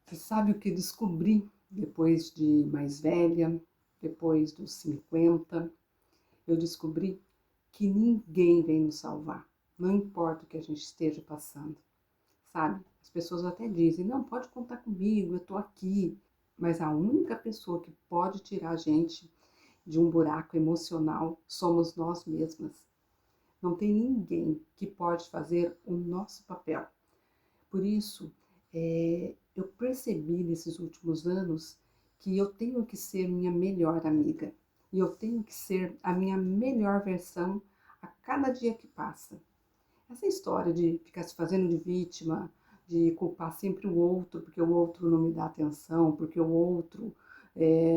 Você sabe o que descobri depois de mais velha, depois dos 50? Eu descobri que ninguém vem nos salvar, não importa o que a gente esteja passando, sabe? As pessoas até dizem, não, pode contar comigo, eu tô aqui. Mas a única pessoa que pode tirar a gente de um buraco emocional somos nós mesmas. Não tem ninguém que pode fazer o nosso papel. Por isso, eu percebi nesses últimos anos que eu tenho que ser minha melhor amiga. E eu tenho que ser a minha melhor versão a cada dia que passa. Essa história de ficar se fazendo de vítima, de culpar sempre o outro, porque o outro não me dá atenção, porque o outro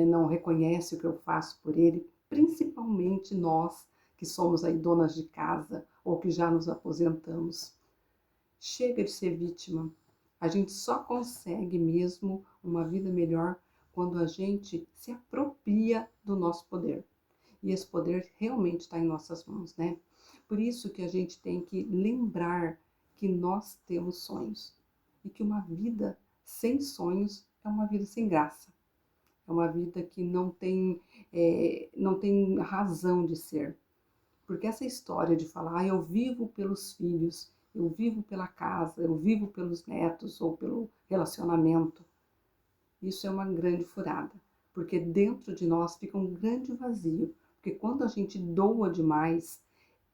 não reconhece o que eu faço por ele, principalmente nós que somos aí donas de casa ou que já nos aposentamos. Chega de ser vítima. A gente só consegue mesmo uma vida melhor quando a gente se apropria do nosso poder. E esse poder realmente está em nossas mãos, né? Por isso que a gente tem que lembrar que nós temos sonhos e que uma vida sem sonhos é uma vida sem graça. É uma vida que não tem razão de ser. Porque essa história de falar, eu vivo pelos filhos, eu vivo pela casa, eu vivo pelos netos ou pelo relacionamento, isso é uma grande furada. Porque dentro de nós fica um grande vazio. Porque quando a gente doa demais,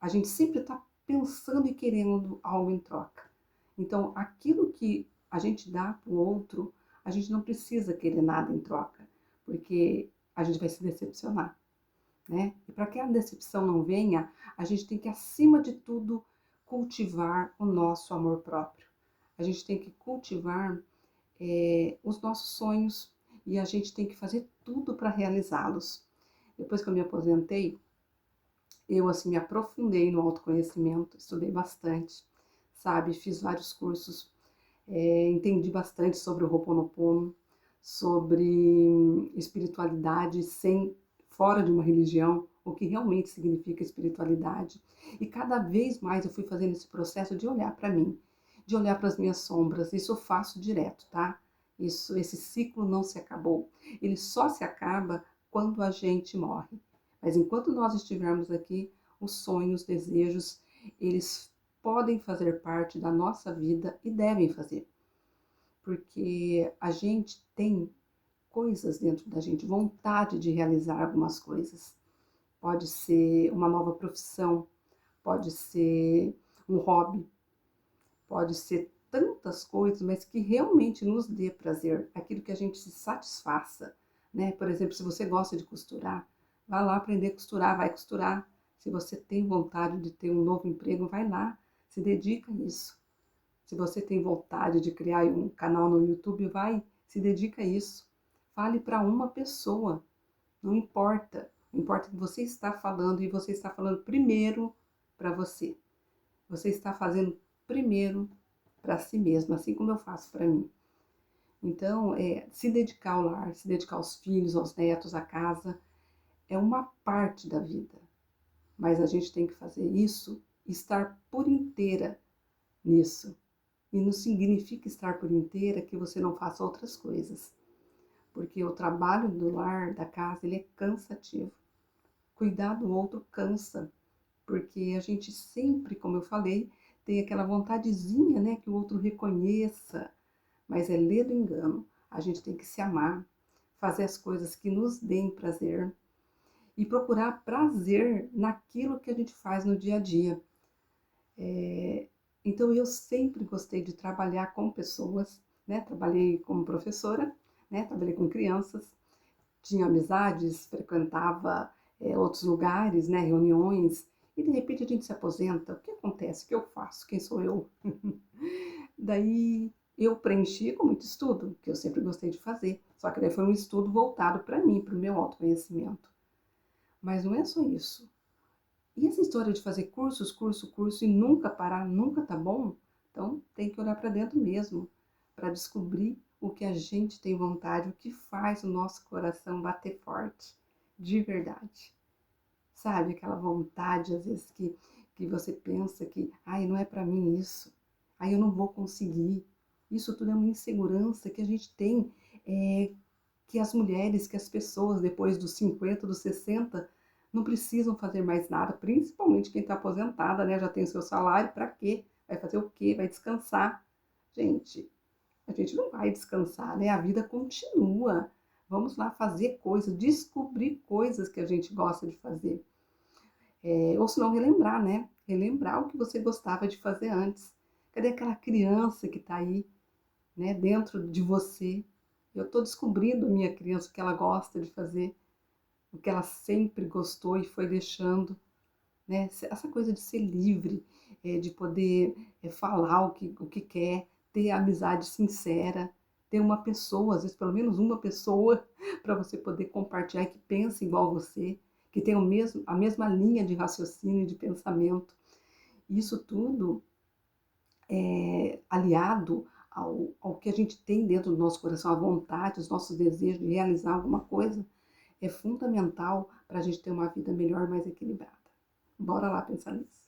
a gente sempre está pensando e querendo algo em troca. Então, aquilo que a gente dá para o outro, a gente não precisa querer nada em troca, porque a gente vai se decepcionar, né? E para que a decepção não venha, a gente tem que, acima de tudo, cultivar o nosso amor próprio. A gente tem que cultivar os nossos sonhos e a gente tem que fazer tudo para realizá-los. Depois que eu me aposentei, eu assim me aprofundei no autoconhecimento, estudei bastante, sabe? Fiz vários cursos, entendi bastante sobre o Ho'oponopono, sobre espiritualidade sem fora de uma religião, o que realmente significa espiritualidade. E cada vez mais eu fui fazendo esse processo de olhar para mim, de olhar para as minhas sombras. Isso eu faço direto, tá? Esse ciclo não se acabou. Ele só se acaba quando a gente morre. Mas enquanto nós estivermos aqui, os sonhos, os desejos, eles podem fazer parte da nossa vida e devem fazer. Porque a gente tem coisas dentro da gente, vontade de realizar algumas coisas. Pode ser uma nova profissão, pode ser um hobby, pode ser tantas coisas, mas que realmente nos dê prazer, aquilo que a gente se satisfaça, né? Por exemplo, se você gosta de costurar, vá lá aprender a costurar, vai costurar. Se você tem vontade de ter um novo emprego, vai lá, se dedica a isso. Se você tem vontade de criar um canal no YouTube, vai, se dedica a isso. Fale para uma pessoa, não importa. Importa que você está falando e você está falando primeiro para você. Você está fazendo primeiro para si mesmo, assim como eu faço para mim. Então, se dedicar ao lar, se dedicar aos filhos, aos netos, à casa, é uma parte da vida. Mas a gente tem que fazer isso, estar por inteira nisso. E não significa estar por inteira que você não faça outras coisas. Porque o trabalho do lar, da casa, ele é cansativo. Cuidar do outro cansa. Porque a gente sempre, como eu falei, tem aquela vontadezinha, né, que o outro reconheça. Mas é ler do engano. A gente tem que se amar, fazer as coisas que nos deem prazer e procurar prazer naquilo que a gente faz no dia a dia. Então eu sempre gostei de trabalhar com pessoas, né? Trabalhei como professora, né? Trabalhei com crianças, tinha amizades, frequentava outros lugares, né? Reuniões, e de repente a gente se aposenta. O que acontece? O que eu faço? Quem sou eu? Daí eu preenchi com muito estudo, que eu sempre gostei de fazer. Só que daí foi um estudo voltado para mim, para o meu autoconhecimento. Mas não é só isso. E essa história de fazer cursos, curso, curso e nunca parar, nunca tá bom? Então tem que olhar para dentro mesmo, para descobrir o que a gente tem vontade, o que faz o nosso coração bater forte, de verdade. Sabe, aquela vontade, às vezes, que você pensa que, ai, não é para mim isso, ai, eu não vou conseguir. Isso tudo é uma insegurança que a gente tem, que as mulheres, que as pessoas depois dos 50, dos 60, não precisam fazer mais nada, principalmente quem está aposentada, né? Já tem o seu salário, para quê? Vai fazer o quê? Vai descansar. Gente, a gente não vai descansar, né? A vida continua. Vamos lá fazer coisas, descobrir coisas que a gente gosta de fazer. Ou se não, relembrar, né? Relembrar o que você gostava de fazer antes. Cadê aquela criança que está aí, né, dentro de você? Eu estou descobrindo a minha criança, o que ela gosta de fazer, o que ela sempre gostou e foi deixando, né? Essa coisa de ser livre, de poder falar o que quer, ter amizade sincera, ter uma pessoa, às vezes pelo menos uma pessoa, para você poder compartilhar e que pensa igual você, que tem a mesma linha de raciocínio e de pensamento. Isso tudo aliado ao que a gente tem dentro do nosso coração, a vontade, os nossos desejos de realizar alguma coisa, é fundamental para a gente ter uma vida melhor, mais equilibrada. Bora lá pensar nisso.